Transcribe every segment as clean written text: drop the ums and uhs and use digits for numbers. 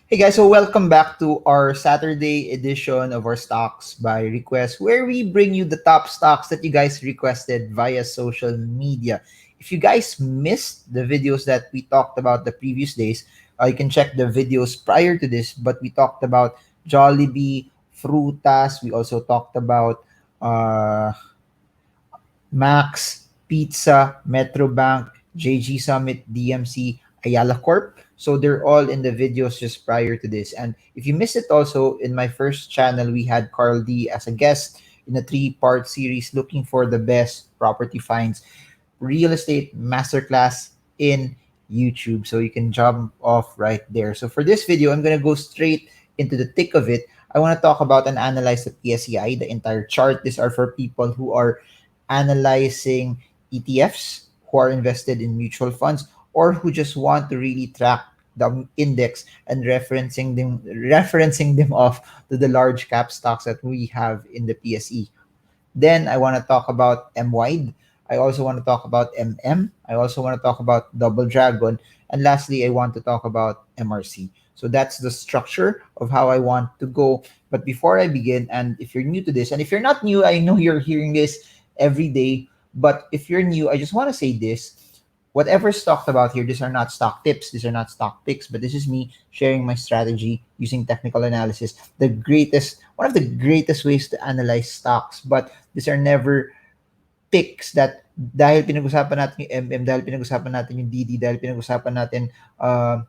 Hey guys, so welcome back to our Saturday edition of our Stocks by Request, where we bring you the top stocks that you guys requested via social media. If you guys missed the videos that we talked about the previous days, you can check the videos prior to this. But we talked about Jollibee, Frutas. We also talked about uh, Max, Pizza, Metrobank, JG Summit, DMC, Ayala Corp. So they're all in the videos just prior to this. And if you missed it also, in my first channel, we had Carl D as a guest in a three-part series looking for the best property finds, real estate masterclass in YouTube. So you can jump off right there. So for this video, I'm going to go straight into the thick of it. I want to talk about and analyze the PSEi, the entire chart. These are for people who are analyzing ETFs, who are invested in mutual funds, or who just want to really track the index and referencing them off to the large cap stocks that we have in the PSE. Then I want to talk about MWIDE. I also want to talk about I also want to talk about Double Dragon. And lastly, I want to talk about MRC. So that's the structure of how I want to go. But before I begin, and if you're new to this, and if you're not new, I know you're hearing this every day. But if you're new, I just want to say this. Whatever's talked about here, these are not stock tips, these are not stock picks, but this is me sharing my strategy using technical analysis. One of the greatest ways to analyze stocks, but these are never picks that dahil pinag-usapan natin yung dahil pinag-usapan natin yung DD, dahil pinag-usapan natin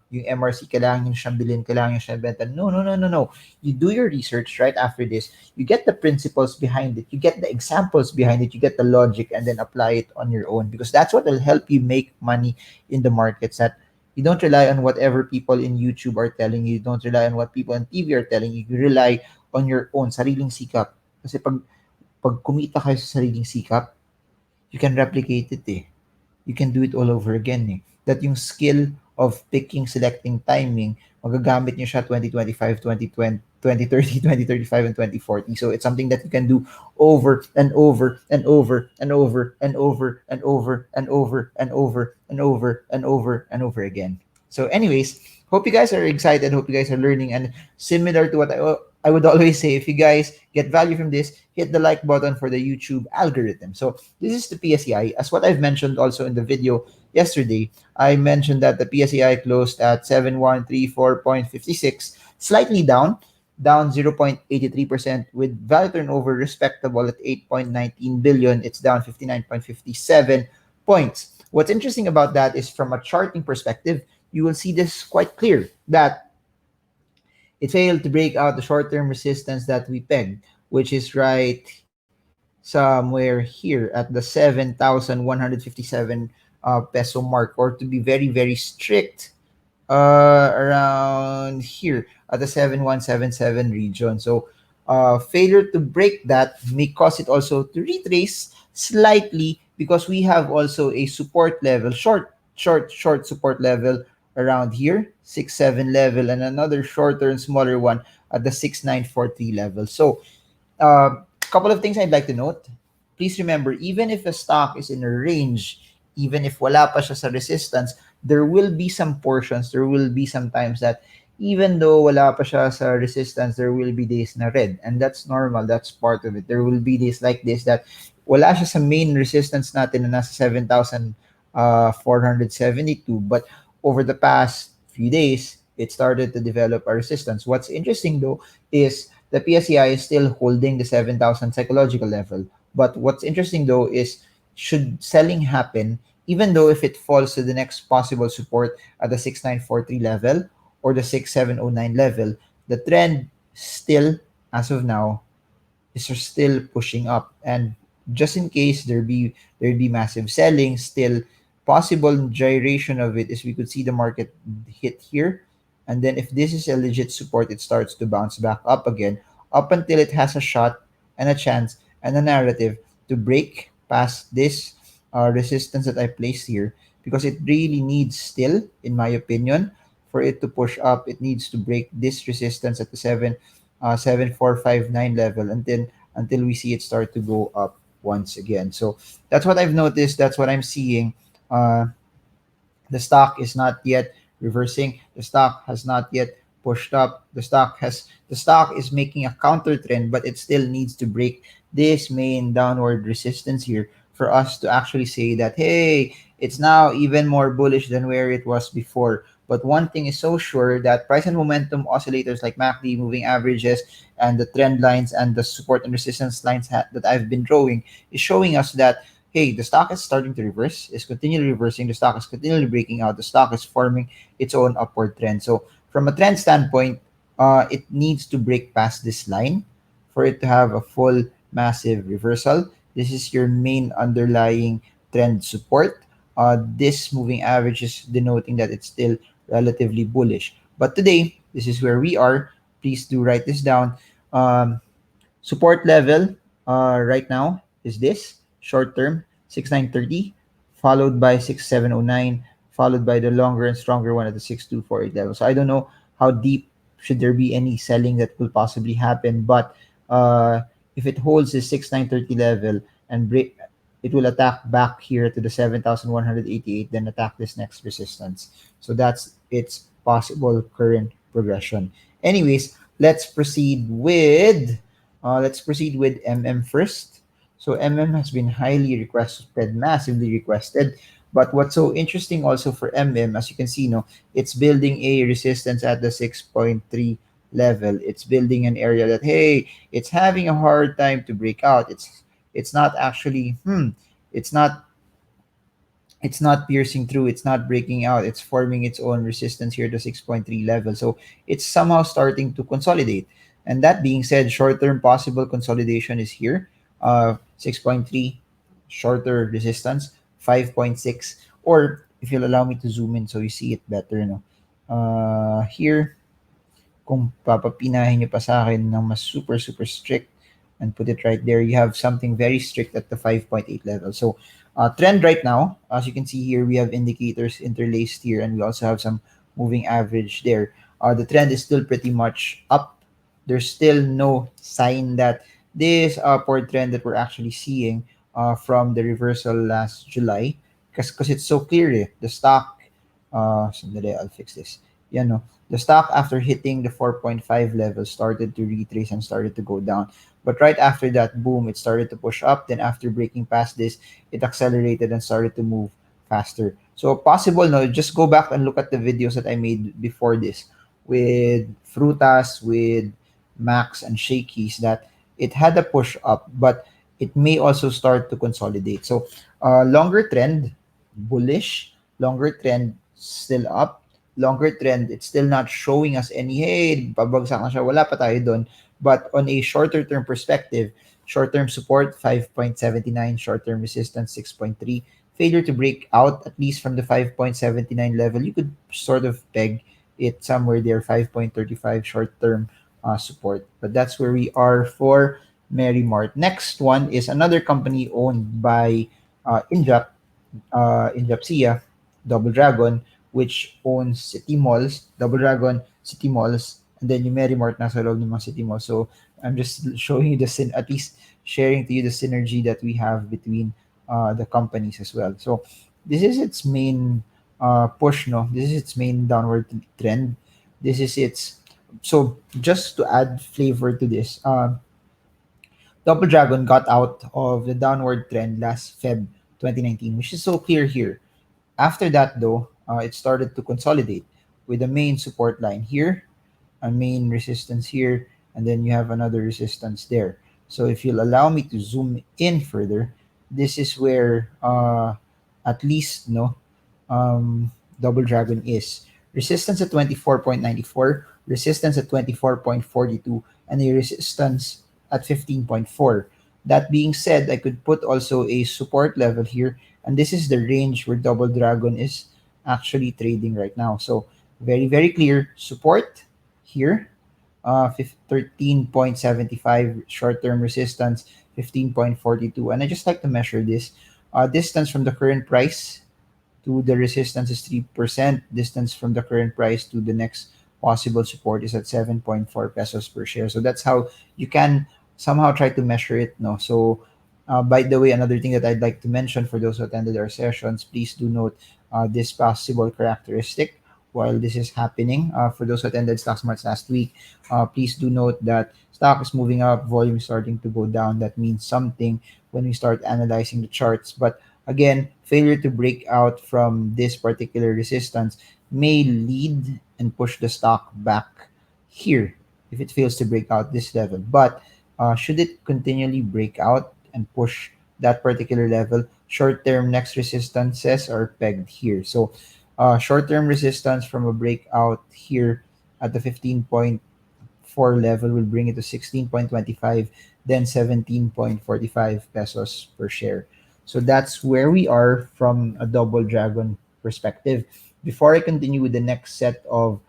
yung MRC, kailangan yung siyang bilhin, kailangan yung siyang benta. No, no, no, no, no. You do your research right after this. You get the principles behind it. You get the examples behind it. You get the logic and then apply it on your own because that's what will help you make money in the markets. That you don't rely on whatever people in YouTube are telling you. You don't rely on what people on TV are telling you. You rely on your own, sariling sikap. Kasi pag kumita kayo sa sariling sikap, you can replicate it eh. You can do it all over again eh. That yung skill of picking, selecting, timing, magagamit nyo siya 2025, 2020, 2030, 2035, and 2040. So it's something that you can do over and over and over and over and over and over and over and over and over and over and over again. So anyways, hope you guys are excited. Hope you guys are learning. And similar to what I would always say, if you guys get value from this, hit the like button for the YouTube algorithm. So this is the PSEi. As what I've mentioned also in the video yesterday, I mentioned that the PSEi closed at 7134.56, slightly down 0.83%, with value turnover respectable at 8.19 billion. It's down 59.57 points. What's interesting about that is from a charting perspective, you will see this quite clear that it failed to break out the short-term resistance that we pegged, which is right somewhere here at the 7,157 peso mark, or to be very, very strict, around here at the 7177 region. So failure to break that may cause it also to retrace slightly because we have also a support level, short support level around here, 6-7 level, and another shorter and smaller one at the 6943 level. So couple of things I'd like to note. Please remember, even if a stock is in a range, even if wala pa siya sa resistance, there will be some portions, there will be some times that even though wala pa siya sa resistance, there will be days na red. And that's normal, that's part of it. There will be days like this that wala siya sa main resistance natin na nasa 7,472. But over the past few days, it started to develop a resistance. What's interesting though is the PSEi is still holding the 7,000 psychological level. But what's interesting though is should selling happen, even though if it falls to the next possible support at the 6943 level or the 6709 level, the trend still, as of now, is still pushing up. And just in case there'd be massive selling, still possible gyration of it is we could see the market hit here, and then if this is a legit support, it starts to bounce back up again up until it has a shot and a chance and a narrative to break past this resistance that I placed here, because it really needs still, in my opinion, for it to push up. It needs to break this resistance at the 7459 level, and then until we see it start to go up once again. So that's what I've noticed. That's what I'm seeing. Uh, the stock is not yet reversing. The stock has not yet pushed up. The stock is making a counter trend, but it still needs to break this main downward resistance here for us to actually say that, hey, it's now even more bullish than where it was before. But one thing is so sure, that price and momentum oscillators like MACD, moving averages, and the trend lines and the support and resistance lines that I've been drawing is showing us that, hey, the stock is starting to reverse, is continually reversing, the stock is continually breaking out, the stock is forming its own upward trend. So from a trend standpoint, it needs to break past this line for it to have a full massive reversal. This is your main underlying trend support. This moving average is denoting that it's still relatively bullish. But today, this is where we are. Please do write this down. Um, Support level right now is this short term 6930, followed by 6709, followed by the longer and stronger one at the 6248 level. So I don't know how deep should there be any selling that could possibly happen, but uh, if it holds the 6930 level and break, it will attack back here to the 7188, then attack this next resistance. So that's its possible current progression. Anyways, let's proceed with MM first. So MM has been highly requested, massively requested. But what's so interesting also for MM, as you can see, it's building a resistance at the 6.3 level. It's building an area that, hey, it's having a hard time to break out. It's not actually it's not it's not piercing through, it's not breaking out, it's forming its own resistance here to 6.3 level. So it's somehow starting to consolidate. And that being said, short-term possible consolidation is here. 6.3 shorter resistance, 5.6, or if you'll allow me to zoom in so you see it better, here, kung papapinahin nyo pa sa akin ng mas super, super strict and put it right there, you have something very strict at the 5.8 level. So trend right now, as you can see here, we have indicators interlaced here, and we also have some moving average there. The trend is still pretty much up. There's still no sign that this upward trend that we're actually seeing from the reversal last July, because it's so clear. The stock, sandali, I'll fix this. No, the stock after hitting the 4.5 level started to retrace and started to go down. But right after that, boom, it started to push up. Then after breaking past this, it accelerated and started to move faster. So possible, no, just go back and look at the videos that I made before this with Frutas, with Max and Shakey's, that it had a push up, but it may also start to consolidate. So longer trend, bullish, longer trend, still up, longer trend, it's still not showing us any, hey, babagsak na siya, wala pa tayo doon. But on a shorter term perspective, short term support 5.79, short term resistance 6.3, failure to break out at least from the 5.79 level, you could sort of peg it somewhere there, 5.35 short term support. But that's where we are for Merrimart. Next one is another company owned by Injap, Injapsia, Double Dragon, which owns City Malls, Double Dragon, City Malls, and then yung Merrimart nasa loob ng mga City Malls. So I'm just showing you at least sharing to you the synergy that we have between the companies as well. So this is its main push, no? This is its main downward trend. This is its, so just to add flavor to this, Double Dragon got out of the downward trend last Feb 2019, which is so clear here. After that, though, it started to consolidate with the main support line here, a main resistance here, and then you have another resistance there. So if you'll allow me to zoom in further, this is where at least Double Dragon is. Resistance at 24.94, resistance at 24.42, and a resistance at 15.4. That being said, I could put also a support level here, and this is the range where Double Dragon is actually trading right now. So very, very clear support here, 13.75 short-term resistance, 15.42. And I just like to measure this. Distance from the current price to the resistance is 3%. Distance from the current price to the next possible support is at 7.4 pesos per share. So that's how you can somehow try to measure it. No, so by the way, another thing that I'd like to mention for those who attended our sessions, please do note this possible characteristic while this is happening. For those who attended Stock Smarts last week, please do note that stock is moving up, volume is starting to go down. That means something when we start analyzing the charts. But again, failure to break out from this particular resistance may lead and push the stock back here if it fails to break out this level. But should it continually break out and push that particular level, short-term next resistances are pegged here. So short-term resistance from a breakout here at the 15.4 level will bring it to 16.25, then 17.45 pesos per share. So that's where we are from a double dragon perspective. Before I continue with the next set of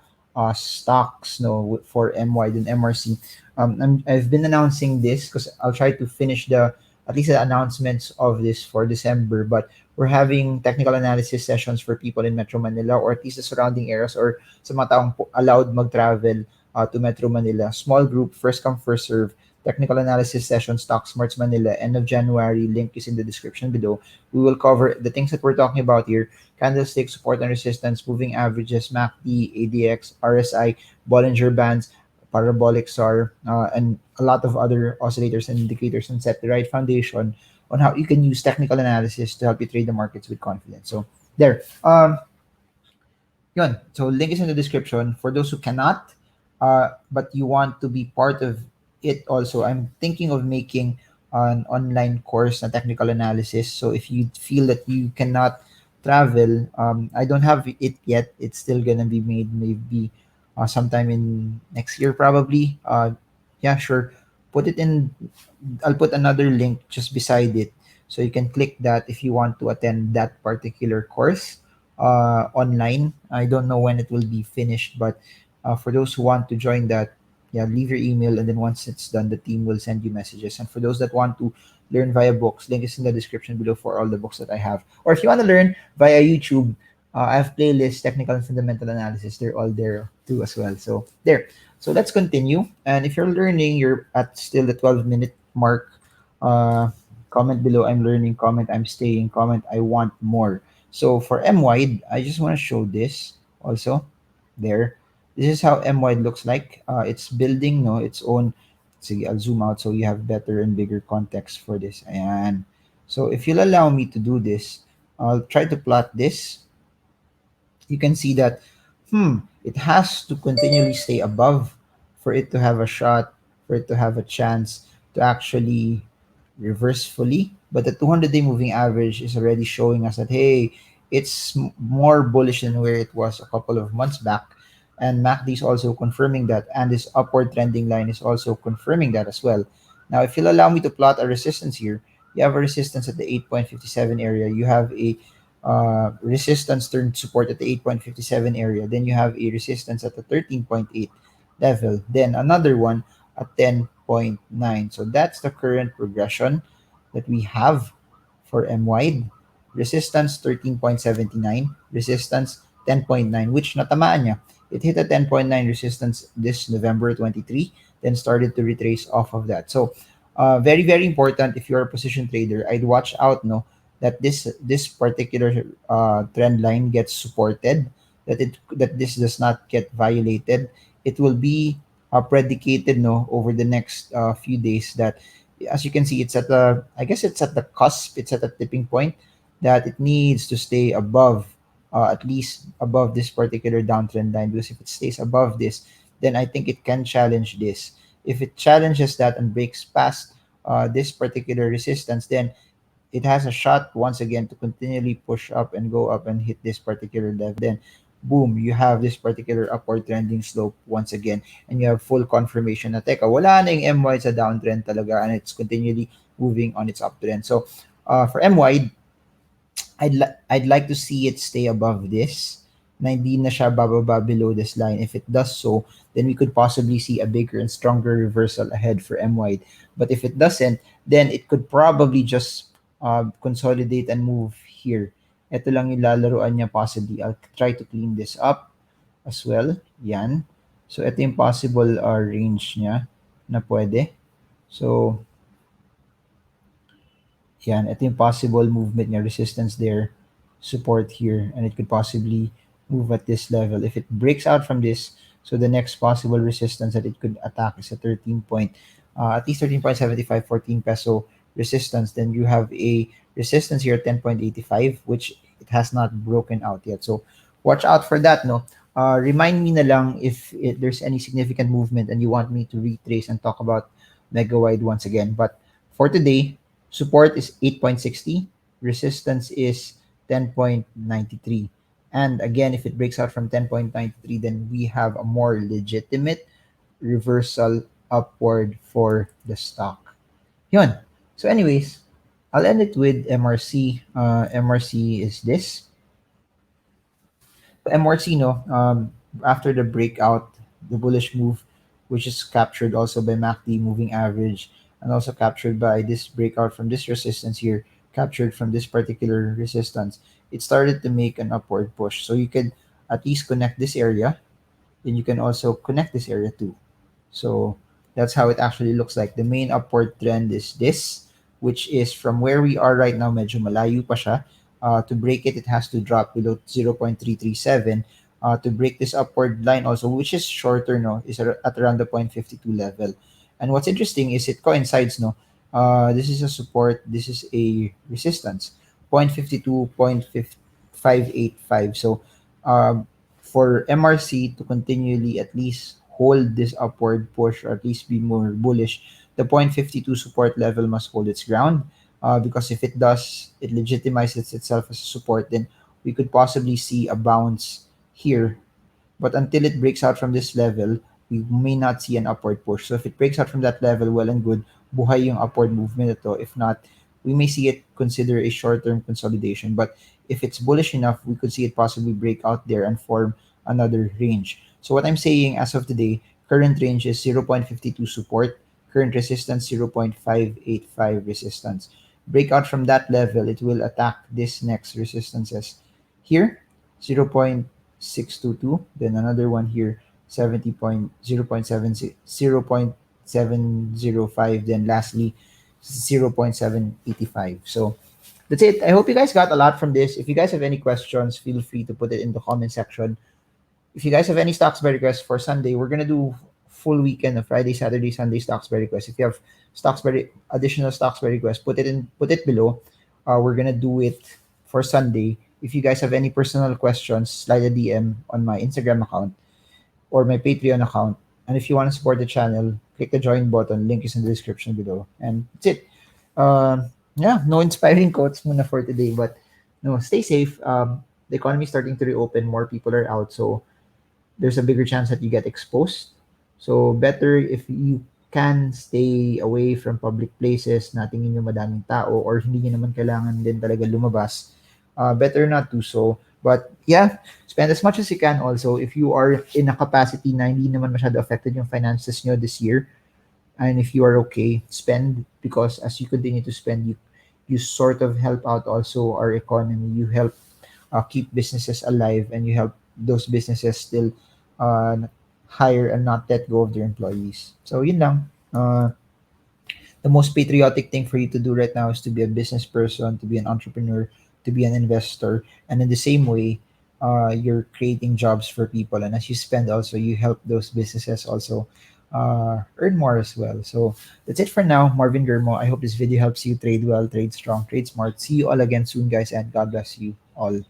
stocks no, for MWIDE and MRC, I've been announcing this because I'll try to finish the at least the announcements of this for December. But we're having technical analysis sessions for people in Metro Manila or at least the surrounding areas or sa mga taong allowed mag-travel to Metro Manila. Small group, first come, first serve. Technical analysis session, Stock Smarts Manila, end of January. Link is in the description below. We will cover the things that we're talking about here: candlestick, support and resistance, moving averages, MACD, ADX, RSI, Bollinger Bands, parabolic SAR, and a lot of other oscillators and indicators, and set the right foundation on how you can use technical analysis to help you trade the markets with confidence. So there. Yun. So link is in the description. For those who cannot, but you want to be part of it also, I'm thinking of making an online course on technical analysis. So if you feel that you cannot travel, I don't have it yet. It's still gonna be made maybe sometime in next year probably. Yeah, sure. Put it in. I'll put another link just beside it, so you can click that if you want to attend that particular course online. I don't know when it will be finished, but for those who want to join that, yeah, leave your email, and then once it's done, the team will send you messages. And for those that want to learn via books, link is in the description below for all the books that I have. Or if you want to learn via YouTube, I have playlists, technical and fundamental analysis. They're all there too as well. So there. So let's continue. And if you're learning, you're at still the 12-minute mark. Uh, Comment below, I'm learning. Comment, I'm staying. Comment, I want more. So for MWIDE, I just want to show this also there. This is how MWIDE looks like. It's building no its own. Sige, I'll zoom out so you have better and bigger context for this. Ayan. So if you'll allow me to do this, I'll try to plot this. You can see that it has to continually stay above for it to have a shot, for it to have a chance to actually reverse fully. But the 200-day moving average is already showing us that, hey, it's more bullish than where it was a couple of months back. And MACD is also confirming that. And this upward trending line is also confirming that as well. Now, if you'll allow me to plot a resistance here, you have a resistance at the 8.57 area. You have a resistance turned support at the 8.57 area. Then you have a resistance at the 13.8 level. Then another one at 10.9. So that's the current progression that we have for MWIDE. Resistance 13.79, resistance 10.9, which natamaan niya. It hit a 10.9 resistance this November 23, then started to retrace off of that. So very, very important if you're a position trader. I'd watch out no that this particular trend line gets supported, that this does not get violated. It will be predicated no over the next few days that, as you can see, it's at the, I guess it's at the cusp, it's at a tipping point that it needs to stay above, at least above this particular downtrend line, because if it stays above this, then I think it can challenge this. If it challenges that and breaks past this particular resistance, then it has a shot once again to continually push up and go up and hit this particular level. Then boom, you have this particular upward trending slope once again, and you have full confirmation na teka, wala na yung MY sa downtrend talaga, and it's continually moving on its uptrend. So for MY, I'd like to see it stay above this, na hindi na siya bababa below this line. If it does so, then we could possibly see a bigger and stronger reversal ahead for MWIDE. But if it doesn't, then it could probably just consolidate and move here. Ito lang yung lalaruan niya possibly. I'll try to clean this up as well. Yan. So ito yung possible range niya na pwede. So yan, ito yung possible movement niya, resistance there, support here, and it could possibly move at this level. If it breaks out from this, so the next possible resistance that it could attack is a at least 13.75, 14 peso resistance. Then you have a resistance here at 10.85, which it has not broken out yet. So watch out for that. No, remind me na lang if there's any significant movement and you want me to retrace and talk about MWIDE once again. But for today, support is 8.60, resistance is 10.93. And again, if it breaks out from 10.93, then we have a more legitimate reversal upward for the stock. Yun. So anyways, I'll end it with MRC. MRC is this. MRC, no, after the breakout, the bullish move, which is captured also by MACD moving average, and also captured by this breakout from this resistance here, captured from this particular resistance, it started to make an upward push. So you can at least connect this area, then you can also connect this area too. So that's how it actually looks like. The main upward trend is this, which is from where we are right now, medyo malayo pa siya. To break it, it has to drop below 0.337. To break this upward line also, which is shorter, no, is at around the 0.52 level. And what's interesting is it coincides, no. This is a support, this is a resistance, 0.52, 0.585. So for MRC to continually at least hold this upward push or at least be more bullish, the 0.52 support level must hold its ground. Because if it does, it legitimizes itself as a support, then we could possibly see a bounce here. But until it breaks out from this level, we may not see an upward push. So if it breaks out from that level, well and good, buhay yung upward movement ito. If not, we may see it consider a short-term consolidation. But if it's bullish enough, we could see it possibly break out there and form another range. So what I'm saying as of today, current range is 0.52 support, current resistance 0.585 resistance. Breakout from that level, it will attack this next resistances here, 0.622, then another one here, 0.705, then lastly 0.785. So that's it. I hope you guys got a lot from this. If you guys have any questions, feel free to put it in the comment section. If you guys have any stocks by request for Sunday, we're gonna do full weekend of Friday, Saturday, Sunday stocks by request. If you have additional stocks by request, put it below. We're gonna do it for Sunday. If you guys have any personal questions, slide a DM on my Instagram account or my Patreon account. And if you want to support the channel, click the join button. Link is in the description below. And that's it. Yeah, no inspiring quotes muna for today, but no, stay safe. The economy is starting to reopen. More people are out, so there's a bigger chance that you get exposed. So better if you can stay away from public places na tingin nyo madaming tao or hindi nyo naman kailangan din talaga lumabas. Better not do so. But yeah, spend as much as you can also. If you are in a capacity na hindi naman masyado affected yung finances nyo this year, and if you are okay, spend, because as you continue to spend, you sort of help out also our economy. You help keep businesses alive, and you help those businesses still uh, hire and not let go of their employees. So yun lang. The most patriotic thing for you to do right now is to be a business person, to be an entrepreneur, to be an investor, and in the same way, you're creating jobs for people. And as you spend, also you help those businesses also earn more as well. So that's it for now. Marvin Germo. I hope this video helps you trade well, trade strong, trade smart. See you all again soon, guys, and God bless you all.